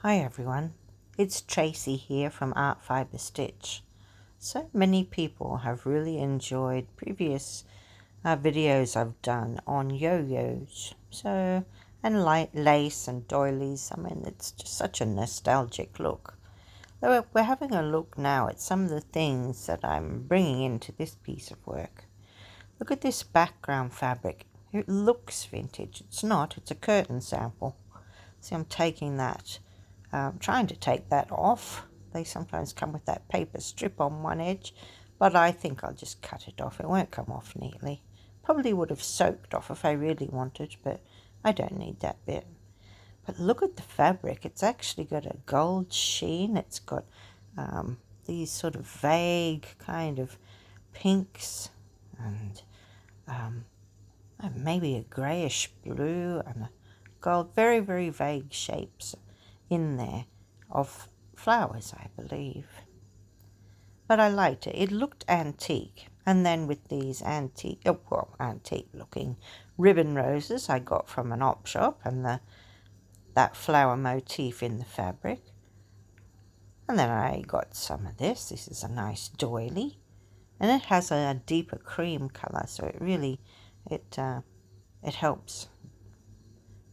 Hi everyone, it's Tracey here from Art Fiber Stitch. So many people have really enjoyed previous videos I've done on yo-yos. And lace and doilies. I mean, it's just such a nostalgic look. So we're having a look now at some of the things that I'm bringing into this piece of work. Look at this background fabric. It looks vintage. It's not. It's a curtain sample. See, I'm taking that. Trying to take that off. They sometimes come with that paper strip on one edge, but I think I'll just cut it off. It won't come off neatly. Probably would have soaked off if I really wanted, but I don't need that bit. But look at the fabric. It's actually got a gold sheen. It's got these sort of vague kind of pinks and maybe a greyish blue and a gold. Very, very vague shapes in there of flowers, I believe. But I liked it. It looked antique. And then with these antique looking ribbon roses I got from an op shop, and that flower motif in the fabric. And then I got some of this. This is a nice doily. And it has a deeper cream colour, so it really, it helps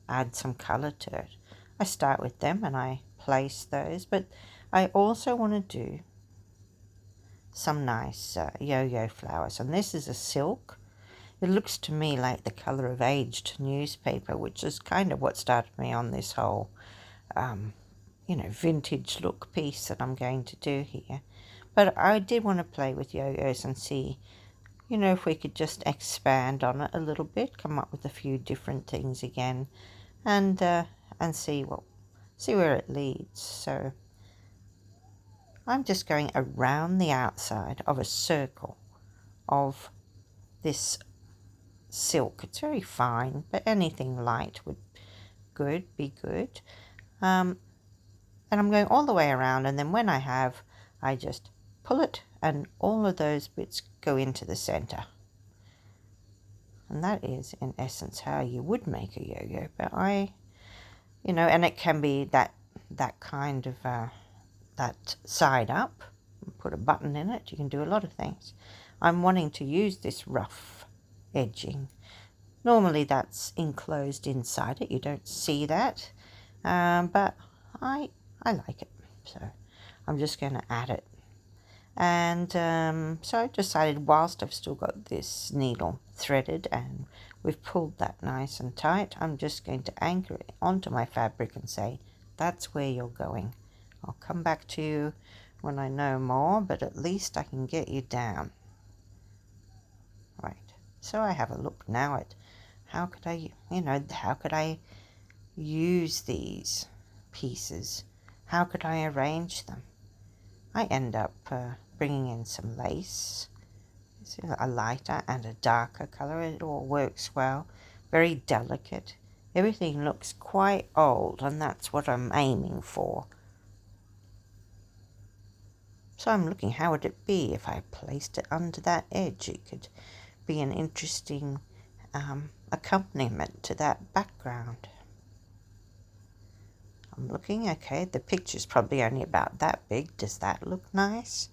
add some colour to it. I start with them and I place those, but I also want to do some nice yo-yo flowers, and this is a silk. It looks to me like the colour of aged newspaper, which is kind of what started me on this whole vintage look piece that I'm going to do here. But I did want to play with yo-yos and see if we could just expand on it a little bit, come up with a few different things again, and see where it leads. So I'm just going around the outside of a circle of this silk. It's very fine, but anything light would be good. And I'm going all the way around, and then when I just pull it, and all of those bits go into the center. And that is, in essence, how you would make a yo-yo. But and it can be that kind of, that side up. Put a button in it. You can do a lot of things. I'm wanting to use this rough edging. Normally that's enclosed inside it. You don't see that. But I like it. So I'm just going to add it. And so I decided, whilst I've still got this needle threaded and we've pulled that nice and tight, I'm just going to anchor it onto my fabric and say, that's where you're going. I'll come back to you when I know more, but at least I can get you down. Right, so I have a look now at how could I use these pieces? How could I arrange them? I end up bringing in some lace, a lighter and a darker color. It all works well, very delicate. Everything looks quite old, and that's what I'm aiming for. So I'm looking, how would it be if I placed it under that edge? It could be an interesting accompaniment to that background. I'm looking, okay, the picture's probably only about that big. Does that look nice?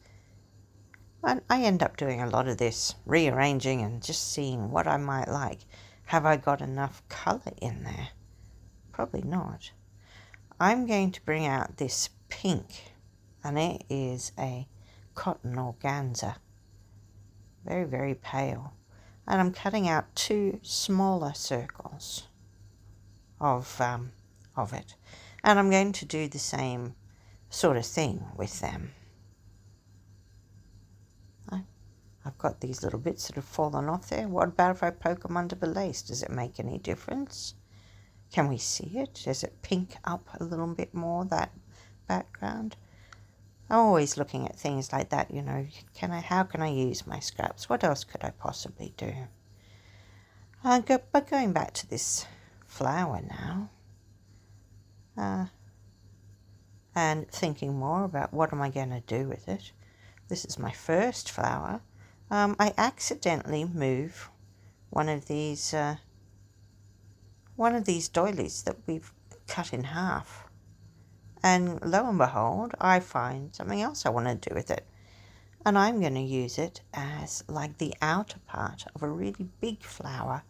And I end up doing a lot of this, rearranging and just seeing what I might like. Have I got enough colour in there? Probably not. I'm going to bring out this pink, and it is a cotton organza. Very, very pale. And I'm cutting out 2 smaller circles of it. And I'm going to do the same sort of thing with them. I've got these little bits that have fallen off there. What about if I poke them under the lace? Does it make any difference? Can we see it? Does it pink up a little bit more, that background? I'm always looking at things like that, how can I use my scraps? What else could I possibly do? But going back to this flower now, and thinking more about what am I going to do with it. This is my first flower. I accidentally move one of these doilies that we've cut in half, And lo and behold, I find something else I want to do with it. And I'm going to use it as like the outer part of a really big flower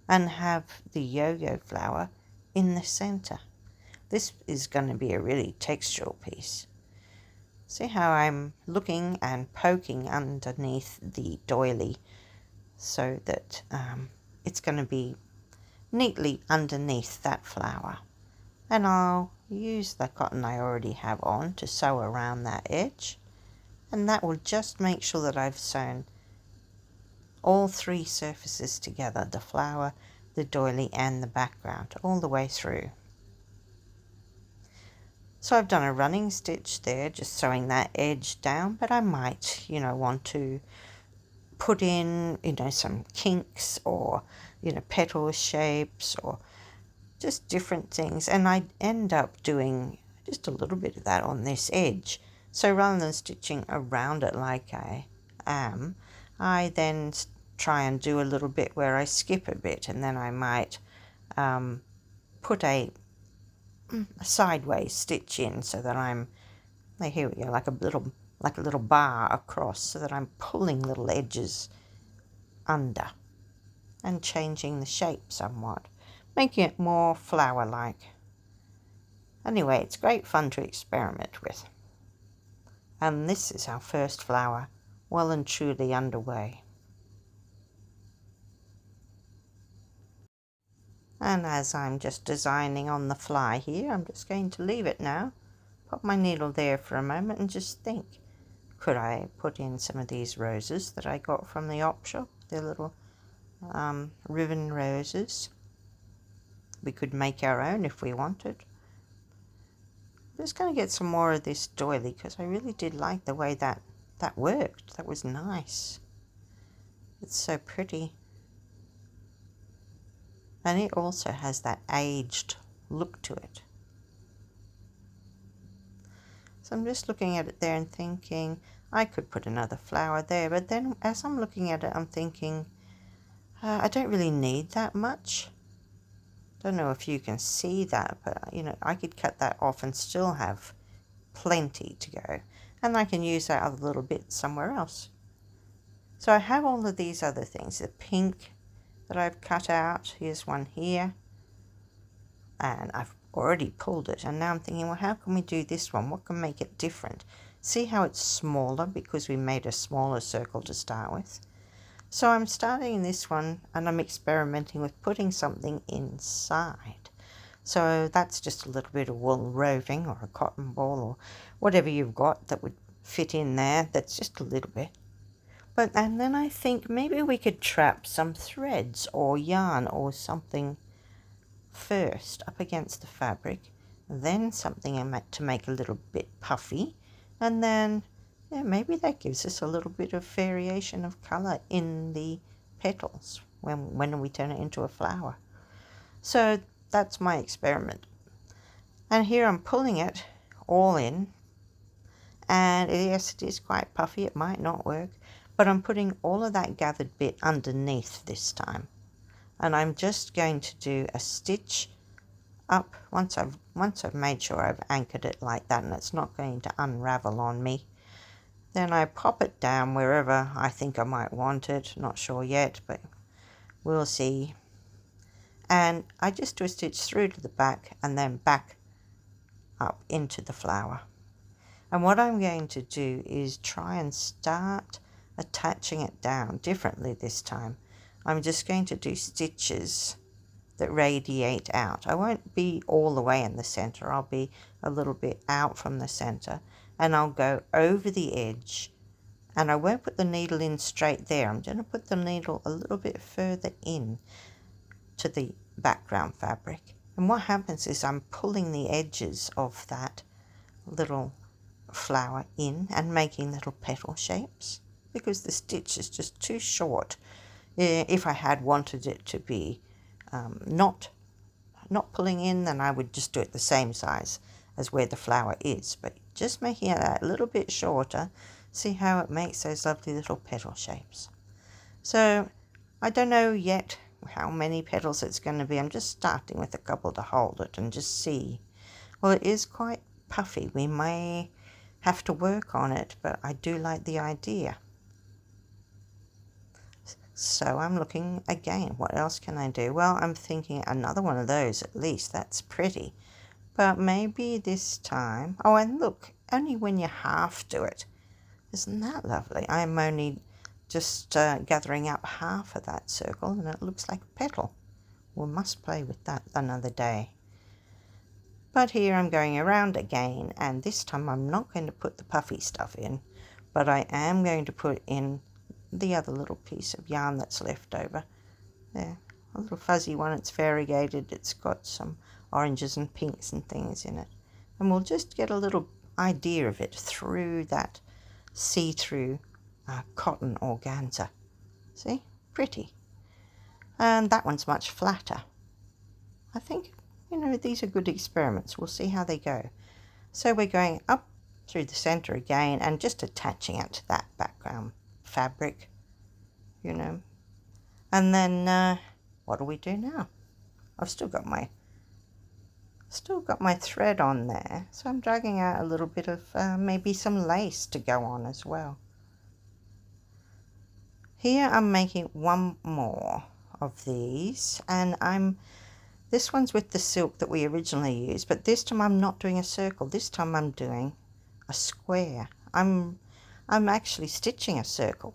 and have the yo-yo flower in the center. This is going to be a really textural piece. See how I'm looking and poking underneath the doily so that it's going to be neatly underneath that flower. And I'll use the cotton I already have on to sew around that edge, and that will just make sure that I've sewn all three surfaces together, the flower, the doily and the background, all the way through. So I've done a running stitch there, just sewing that edge down, but I might, want to put in, some kinks or, petal shapes or just different things. And I end up doing just a little bit of that on this edge. So rather than stitching around it like I am, I then try and do a little bit where I skip a bit, and then I might put a sideways stitch in so that I'm, here we go, like a little bar across, so that I'm pulling little edges under and changing the shape somewhat, making it more flower-like. Anyway, it's great fun to experiment with. And this is our first flower, well and truly underway. And as I'm just designing on the fly here, I'm just going to leave it now. Pop my needle there for a moment and just think, could I put in some of these roses that I got from the op shop? They're little ribbon roses. We could make our own if we wanted. I'm just going to get some more of this doily because I really did like the way that worked. That was nice. It's so pretty. And it also has that aged look to it. So I'm just looking at it there and thinking I could put another flower there, but then as I'm looking at it I'm thinking I don't really need that much. Don't know if you can see that, but I could cut that off and still have plenty to go, and I can use that other little bit somewhere else. So I have all of these other things, the pink that I've cut out. Here's one here, and I've already pulled it, and now I'm thinking, well, how can we do this one? What can make it different? See how it's smaller because we made a smaller circle to start with. So I'm starting this one and I'm experimenting with putting something inside. So that's just a little bit of wool roving or a cotton ball or whatever you've got that would fit in there. That's just a little bit. And then I think maybe we could trap some threads or yarn or something first up against the fabric, then something to make a little bit puffy, and then maybe that gives us a little bit of variation of colour in the petals when we turn it into a flower. So that's my experiment. And here I'm pulling it all in, and yes, it is quite puffy. It might not work, but I'm putting all of that gathered bit underneath this time, and I'm just going to do a stitch up once I've made sure I've anchored it like that and it's not going to unravel on me. Then I pop it down wherever I think I might want it. Not sure yet, but we'll see. And I just do a stitch through to the back and then back up into the flower. And what I'm going to do is try and start attaching it down differently this time. I'm just going to do stitches that radiate out. I won't be all the way in the center. I'll be a little bit out from the center, and I'll go over the edge, and I won't put the needle in straight there. I'm going to put the needle a little bit further in to the background fabric, and what happens is I'm pulling the edges of that little flower in and making little petal shapes because the stitch is just too short. If I had wanted it to be not pulling in, then I would just do it the same size as where the flower is, but just making it a little bit shorter. See how it makes those lovely little petal shapes. So I don't know yet how many petals it's going to be. I'm just starting with a couple to hold it and just see. Well, it is quite puffy. We may have to work on it, but I do like the idea. So I'm looking again, what else can I do? Well, I'm thinking another one of those at least. That's pretty. But maybe this time, oh, and look, only when you half do it. Isn't that lovely? I'm only just gathering up half of that circle and it looks like a petal. We must play with that another day. But here I'm going around again, and this time I'm not going to put the puffy stuff in, but I am going to put in the other little piece of yarn that's left over. There, a little fuzzy one. It's variegated. It's got some oranges and pinks and things in it. And we'll just get a little idea of it through that see-through cotton organza. See? Pretty. And that one's much flatter. I think, you know, these are good experiments. We'll see how they go. So we're going up through the center again and just attaching it to that background fabric, you know. And then what do we do now? I've still got my thread on there, so I'm dragging out a little bit of maybe some lace to go on as well. Here I'm making one more of these, and this one's with the silk that we originally used, but this time I'm not doing a circle. This time I'm doing a square. I'm actually stitching a circle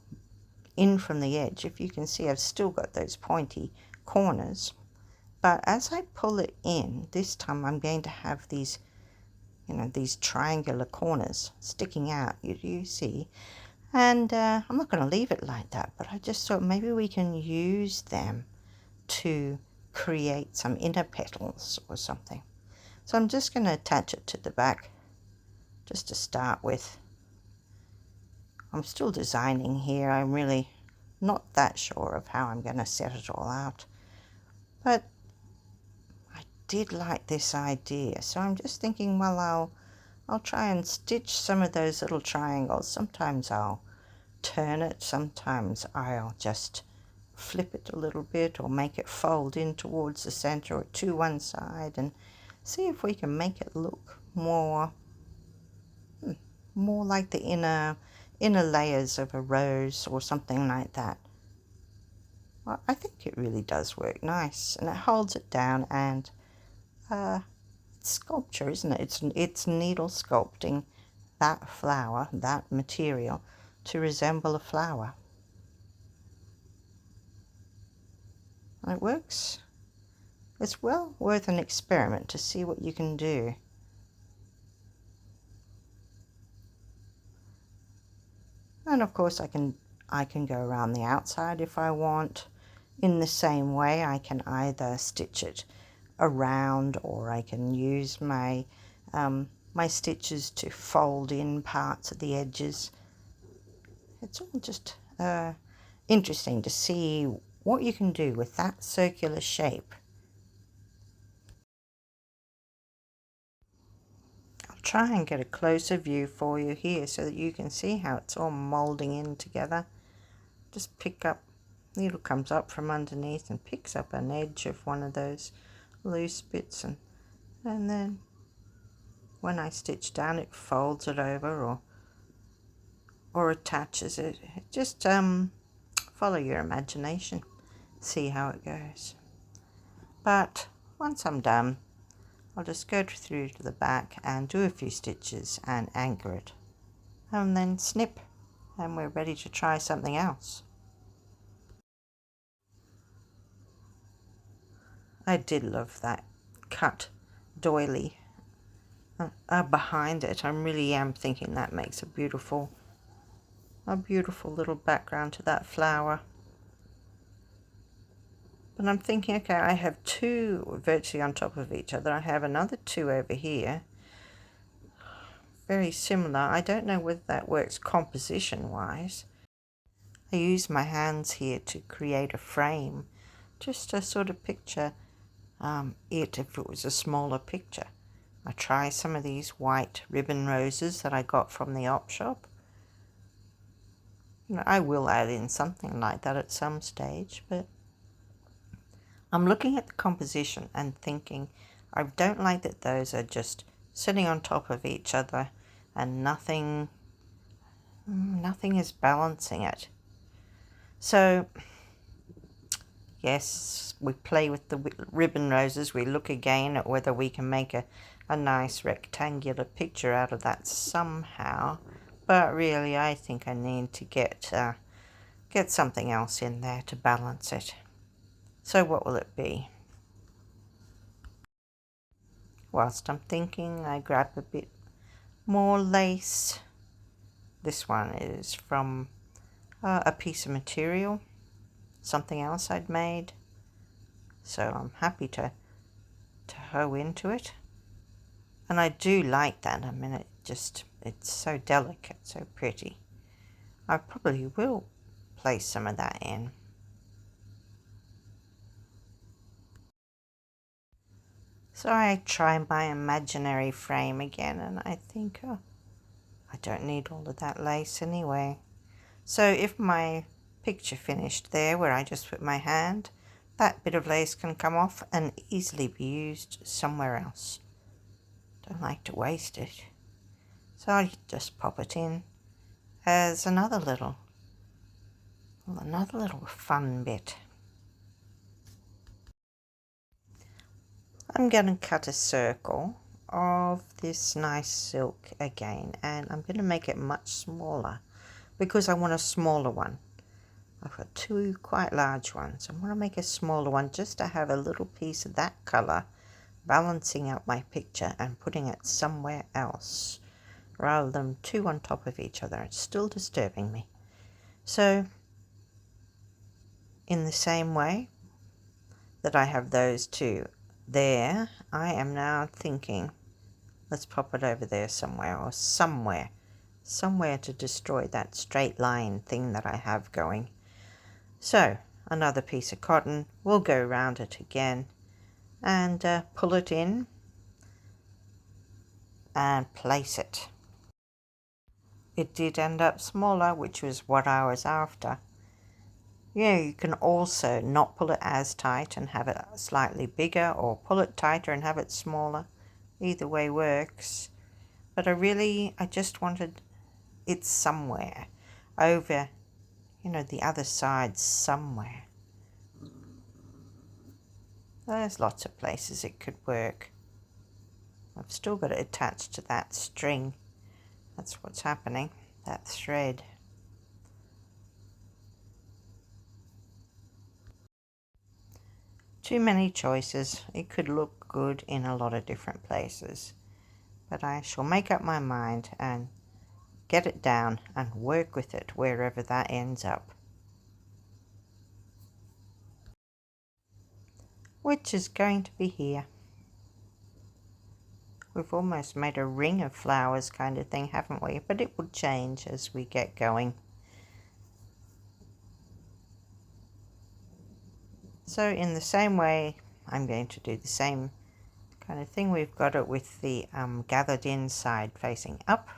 in from the edge. If you can see, I've still got those pointy corners, but as I pull it in, this time I'm going to have these, you know, these triangular corners sticking out, you see. And I'm not going to leave it like that, but I just thought maybe we can use them to create some inner petals or something. So I'm just going to attach it to the back just to start with. I'm still designing here. I'm really not that sure of how I'm going to set it all out, but I did like this idea, so I'm just thinking, well, I'll try and stitch some of those little triangles. Sometimes I'll turn it, sometimes I'll just flip it a little bit or make it fold in towards the center or to one side, and see if we can make it look more like the inner layers of a rose or something like that. Well, I think it really does work nice, and it holds it down, and it's sculpture, isn't it? It's needle sculpting that flower, that material, to resemble a flower. And it works. It's well worth an experiment to see what you can do. And of course I can go around the outside if I want. In the same way, I can either stitch it around, or I can use my my stitches to fold in parts of the edges. It's all just interesting to see what you can do with that circular shape. I'll try and get a closer view for you here so that you can see how it's all molding in together. Just pick up, needle comes up from underneath and picks up an edge of one of those loose bits, and then when I stitch down it folds it over or attaches it. Just follow your imagination, see how it goes. But once I'm done, I'll just go through to the back and do a few stitches and anchor it, and then snip, and we're ready to try something else. I did love that cut doily behind it. I really am thinking that makes a beautiful little background to that flower. But I'm thinking, okay, I have two virtually on top of each other. I have another two over here, very similar. I don't know whether that works composition wise. I use my hands here to create a frame, just to sort of picture it if it was a smaller picture. I try some of these white ribbon roses that I got from the op shop. You know, I will add in something like that at some stage, but I'm looking at the composition and thinking, I don't like that those are just sitting on top of each other, and nothing is balancing it. So yes, we play with the ribbon roses. We look again at whether we can make a nice rectangular picture out of that somehow. But really, I think I need to get something else in there to balance it. So what will it be? Whilst I'm thinking, I grab a bit more lace. This one is from a piece of material, something else I'd made. So I'm happy to hoe into it. And I do like that. I mean, it's so delicate, so pretty. I probably will place some of that in. So I try my imaginary frame again, and I think, oh, I don't need all of that lace anyway. So if my picture finished there where I just put my hand, that bit of lace can come off and easily be used somewhere else. Don't like to waste it. So I just pop it in as another little fun bit. I'm going to cut a circle of this nice silk again, and I'm going to make it much smaller because I want a smaller one. I've got two quite large ones. I want to make a smaller one just to have a little piece of that colour balancing out my picture and putting it somewhere else rather than two on top of each other. It's still disturbing me. So in the same way that I have those two there, I am now thinking, let's pop it over there somewhere, or somewhere to destroy that straight line thing that I have going. So another piece of cotton, we'll go around it again and pull it in and place it. It did end up smaller, which was what I was after. Yeah, you can also not pull it as tight and have it slightly bigger, or pull it tighter and have it smaller. Either way works. But I just wanted it somewhere over, the other side somewhere. There's lots of places it could work. I've still got it attached to that string. That's what's happening, that thread. Too many choices. It could look good in a lot of different places. But I shall make up my mind and get it down and work with it wherever that ends up. Which is going to be here. We've almost made a ring of flowers kind of thing, haven't we? But it will change as we get going. So in the same way, I'm going to do the same kind of thing. We've got it with the gathered in side facing up.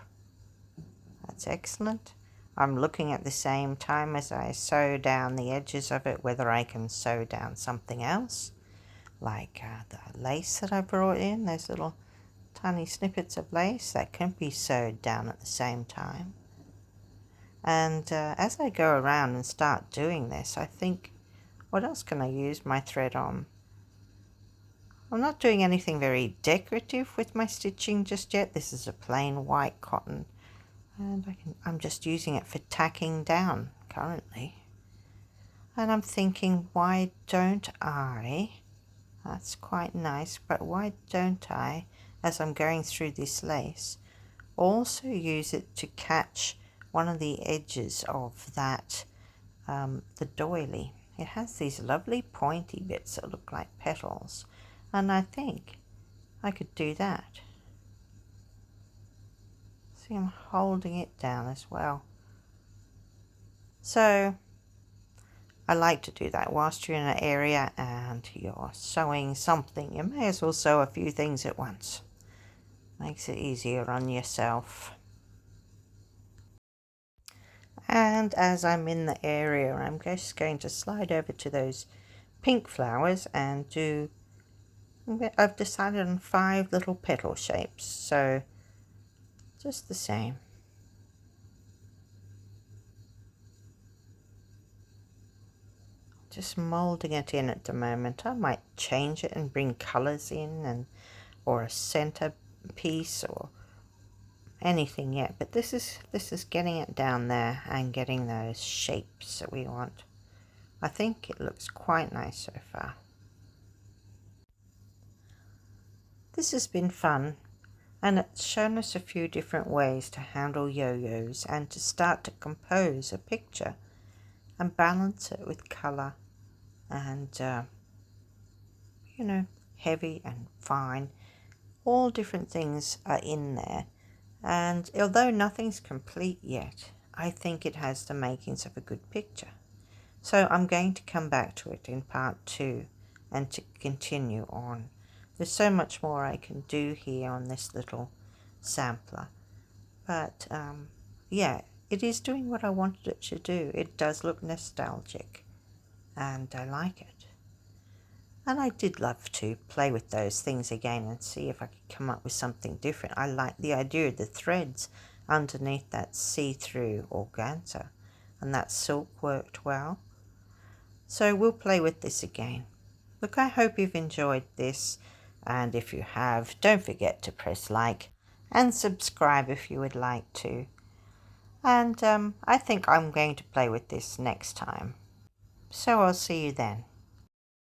That's excellent. I'm looking at the same time as I sew down the edges of it, whether I can sew down something else, like the lace that I brought in, those little tiny snippets of lace that can be sewed down at the same time. And as I go around and start doing this, I think, what else can I use my thread on? I'm not doing anything very decorative with my stitching just yet. This is a plain white cotton, and I'm just using it for tacking down currently. And I'm thinking, why don't I, that's quite nice, but why don't I, as I'm going through this lace, also use it to catch one of the edges of that, the doily. It has these lovely pointy bits that look like petals, and I think I could do that. See, I'm holding it down as well. So I like to do that whilst you're in an area and you're sewing something. You may as well sew a few things at once. Makes it easier on yourself. And as I'm in the area, I'm just going to slide over to those pink flowers and do I've decided on 5 little petal shapes, so just the same. Just molding it in at the moment. I might change it and bring colors in, and or a center piece or anything yet, but this is getting it down there and getting those shapes that we want. I think it looks quite nice so far. This has been fun, and it's shown us a few different ways to handle yo-yos and to start to compose a picture and balance it with color and you know, heavy and fine. All different things are in there, and although nothing's complete yet, I think it has the makings of a good picture. So I'm going to come back to it in part 2 and to continue on. There's so much more I can do here on this little sampler, but yeah, it is doing what I wanted it to do. It does look nostalgic and I like it. And I did love to play with those things again and see if I could come up with something different. I like the idea of the threads underneath that see-through organza, and that silk worked well. So we'll play with this again. Look, I hope you've enjoyed this, and if you have, don't forget to press like and subscribe if you would like to. And I think I'm going to play with this next time. So I'll see you then.